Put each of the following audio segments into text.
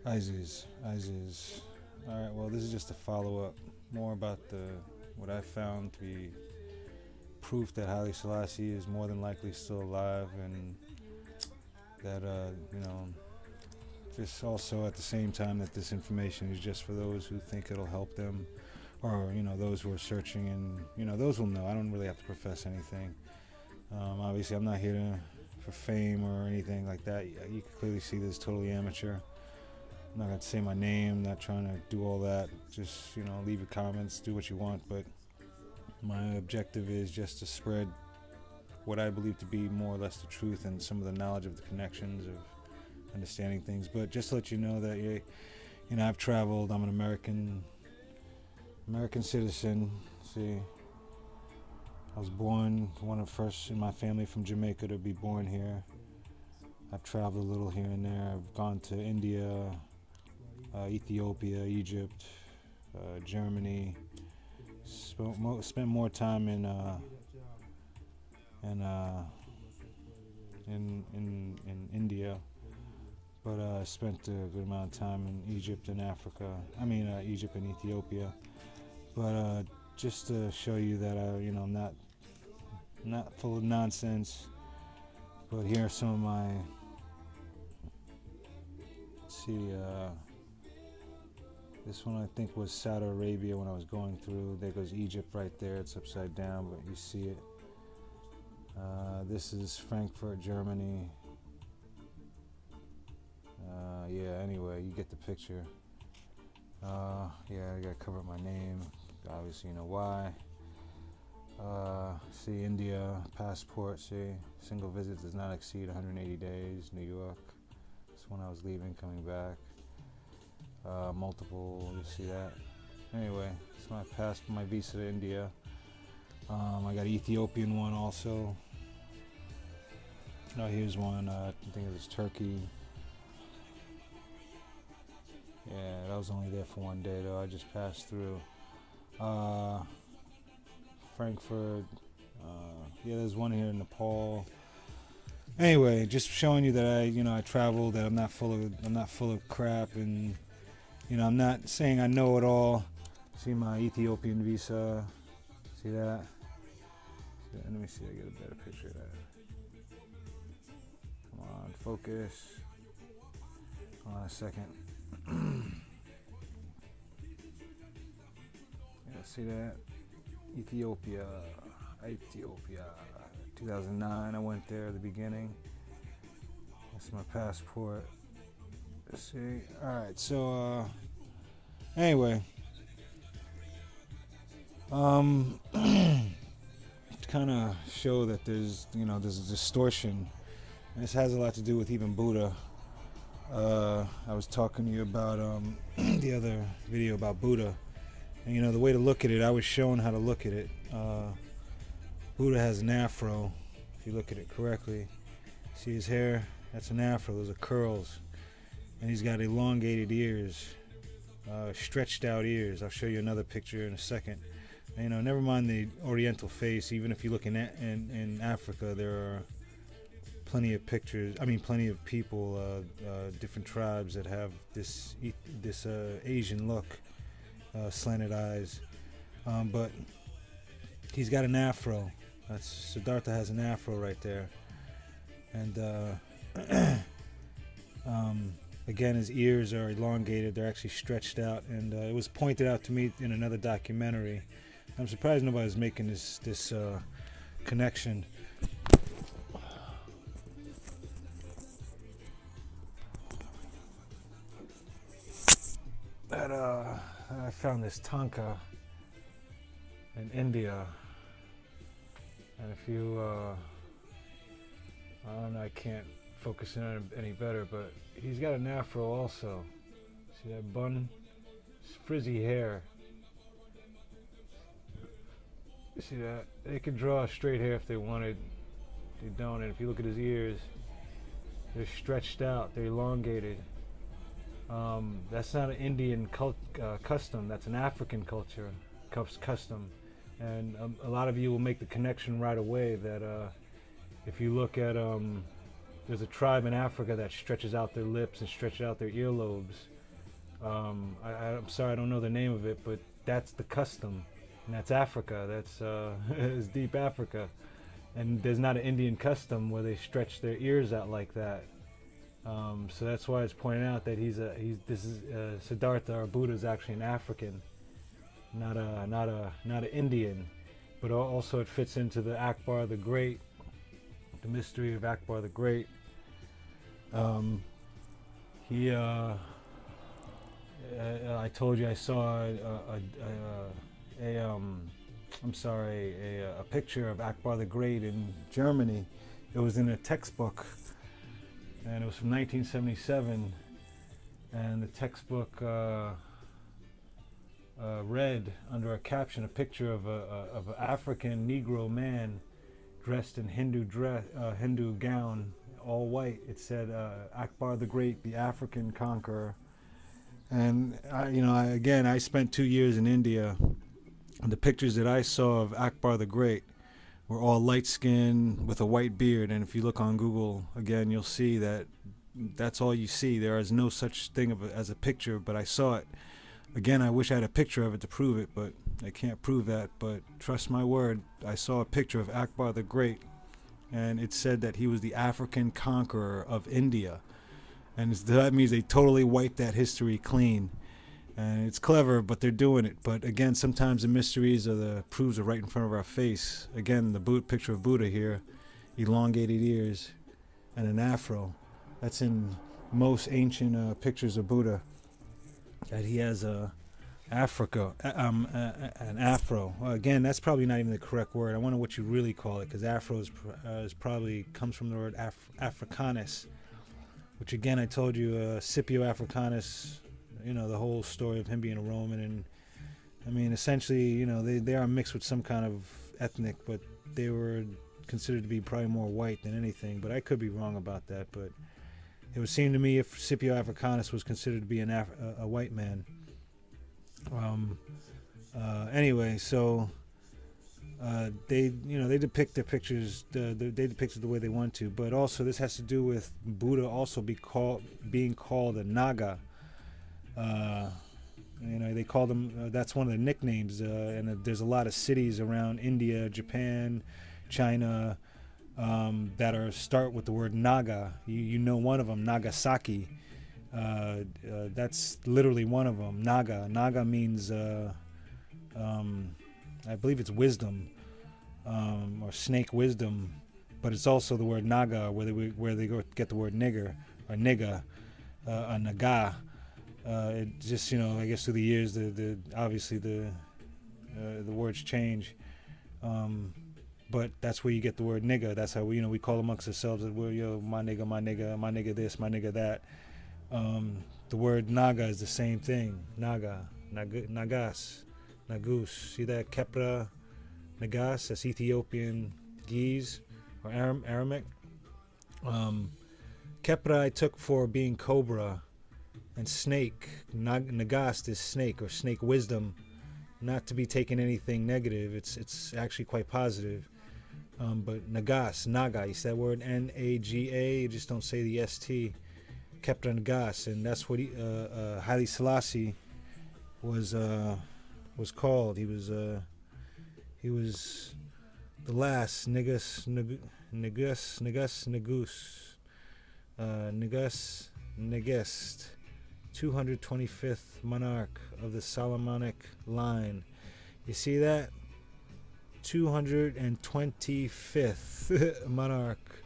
Isis. All right. Well, this is just a follow-up, more about what I found to be proof that Haile Selassie is more than likely still alive, and that just also at the same time that this information is just for those who think it'll help them, or those who are searching, and those will know. I don't really have to profess anything. Obviously, I'm not here for fame or anything like that. You can clearly see this is totally amateur. I'm not going to say my name, not trying to do all that. Just, leave your comments, do what you want. But my objective is just to spread what I believe to be more or less the truth and some of the knowledge of the connections of understanding things. But just to let you know that, I've traveled. I'm an American citizen. See, I was born one of the first in my family from Jamaica to be born here. I've traveled a little here and there. I've gone to India, Ethiopia, Egypt, Germany. Spent more time in India, but I spent a good amount of time in Egypt and Africa. Egypt and Ethiopia. But just to show you that I'm not full of nonsense. But here are some of my. Let's see. This one I think was Saudi Arabia when I was going through. There goes Egypt right there. It's upside down, but you see it. This is Frankfurt, Germany. Anyway, you get the picture. I gotta cover up my name. Obviously, you know why. See, India, passport, see. Single visit does not exceed 180 days. New York. This one I was leaving, coming back. Multiple, you see that. Anyway, it's my visa to India. I got an Ethiopian one also. Here's one. I think it was Turkey. Yeah, that was only there for one day though. I just passed through. Frankfurt. There's one here in Nepal. Anyway, just showing you that I traveled. That I'm not full of crap, and I'm not saying I know it all. See my Ethiopian visa. See that? Let me see. I get a better picture of that. Come on, focus. Hold on a second. See that? Ethiopia. 2009. I went there at the beginning. That's my passport. Let's see. All right. So, anyway, to kind of show that there's a distortion. And this has a lot to do with even Buddha. I was talking to you about the other video about Buddha, and the way to look at it. I was showing how to look at it. Buddha has an afro. If you look at it correctly, see his hair? That's an afro. Those are curls, and he's got elongated ears, stretched out ears. I'll show you another picture in a second. Never mind the Oriental face. Even if you look in Africa, there are plenty of pictures. Plenty of people, different tribes that have this Asian look, slanted eyes. But he's got an afro. That's Siddartha has an afro right there, and again, his ears are elongated. They're actually stretched out, and it was pointed out to me in another documentary. I'm surprised nobody's making this connection. That I found this tanka in India, and if you I don't know, I can't focus in on it any better, but he's got an afro also. See that bun? It's frizzy hair. You see that? They could draw straight hair if they wanted. They don't, and if you look at his ears, they're stretched out, they're elongated. That's not an Indian custom, that's an African culture custom. And a lot of you will make the connection right away that if you look at there's a tribe in Africa that stretches out their lips and stretches out their earlobes. I'm sorry, I don't know the name of it, but that's the custom, and that's Africa. That's is deep Africa, and there's not an Indian custom where they stretch their ears out like that. So that's why it's pointed out that this is Siddartha or Buddha is actually an African, not an Indian, but also it fits into the Akbar the Great, the mystery of Akbar the Great. I told you I saw a picture of Akbar the Great in Germany. It was in a textbook, and it was from 1977. And the textbook read under a caption a picture of an African Negro man dressed in Hindu gown, all white. It said Akbar the Great, the African conqueror. And I spent 2 years in India, and the pictures that I saw of Akbar the Great were all light skinned with a white beard. And if you look on Google again, you'll see that that's all you see. There is no such thing as a picture, but I saw it. Again, I wish I had a picture of it to prove it, but I can't prove that. But trust my word, I saw a picture of Akbar the Great, and it said that he was the African conqueror of India. And that means they totally wiped that history clean. And it's clever, but they're doing it. But again, sometimes the mysteries or the proofs are right in front of our face. Again, the picture of Buddha here, elongated ears and an afro. That's in most ancient pictures of Buddha, that he has an afro. Well, again, that's probably not even the correct word. I wonder what you really call it, because afro is probably comes from the word Africanus, which again I told you, Scipio Africanus, the whole story of him being a Roman, and I mean essentially, they are mixed with some kind of ethnic, but they were considered to be probably more white than anything. But I could be wrong about that. But it would seem to me if Scipio Africanus was considered to be a white man. Anyway, so they depict their pictures. They depict it the way they want to, but also this has to do with Buddha also being called a Naga. They call them. That's one of the nicknames. And there's a lot of cities around India, Japan, China that start with the word Naga. You know one of them, Nagasaki. That's literally one of them. Naga. Naga means. I believe it's wisdom, or snake wisdom, but it's also the word Naga, where they get the word nigger or nigga, a naga. It just I guess through the years, obviously the words change, but that's where you get the word nigga. That's how we call amongst ourselves that we're my nigga, my nigga, my nigga this, my nigga that. The word Naga is the same thing. Naga, nagas. Nagus, see that? Kepra, Nagas, that's Ethiopian geese or Aramic. Kepra I took for being cobra, and snake, Nagast is snake or snake wisdom, not to be taken anything negative. It's actually quite positive. But Nagas, Naga, you see that word Naga, you just don't say the ST. Kepra Nagas, and that's what Haile Selassie was called. He was the last Negus, 225th monarch of the Solomonic line. You see that? 225th monarch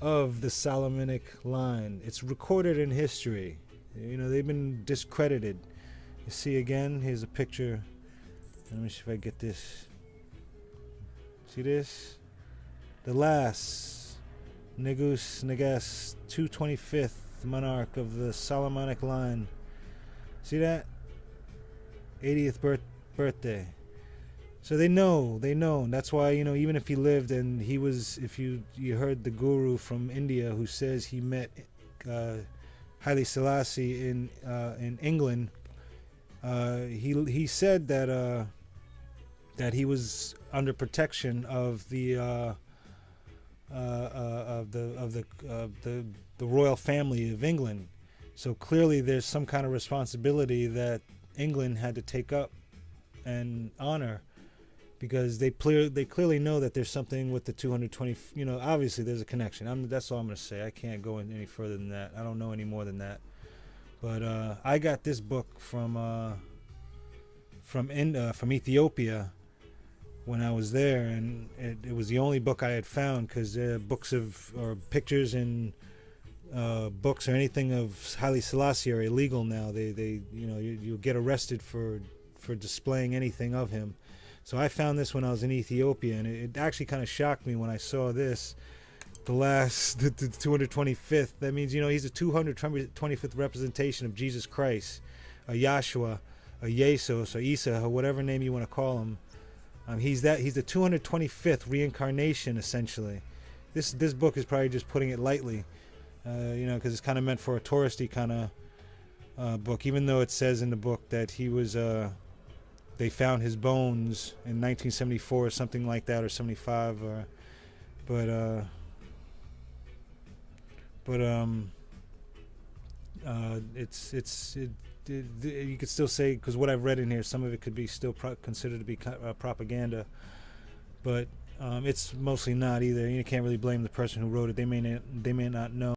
of the Solomonic line. It's recorded in history. They've been discredited. You see again, here's a picture. Let me see if I get this. See this? The last Negus 225th monarch of the Solomonic line. See that? 80th birthday. So they know. That's why, even if he lived and he was, if you heard the guru from India who says he met Haile Selassie in England, he said that he was under protection of the of the royal family of England. So clearly, there's some kind of responsibility that England had to take up and honor, because they clearly know that there's something with the 220. Obviously there's a connection. That's all I'm gonna say. I can't go in any further than that. I don't know any more than that. But I got this book from Ethiopia when I was there, and it was the only book I had found, because books or pictures and books or anything of Haile Selassie are illegal now. You'll get arrested for displaying anything of him. So I found this when I was in Ethiopia, and it actually kind of shocked me when I saw this. The 225th. That means, he's the 225th representation of Jesus Christ, a Yahshua, a Jesus, or Isa, or whatever name you want to call him. He's the 225th reincarnation, essentially. This book is probably just putting it lightly, because it's kind of meant for a touristy kind of book. Even though it says in the book that he was, they found his bones in 1974 or something like that, or 75, you could still say, because what I've read in here, some of it could be still considered to be propaganda, but it's mostly not either. You can't really blame the person who wrote it. They may not know.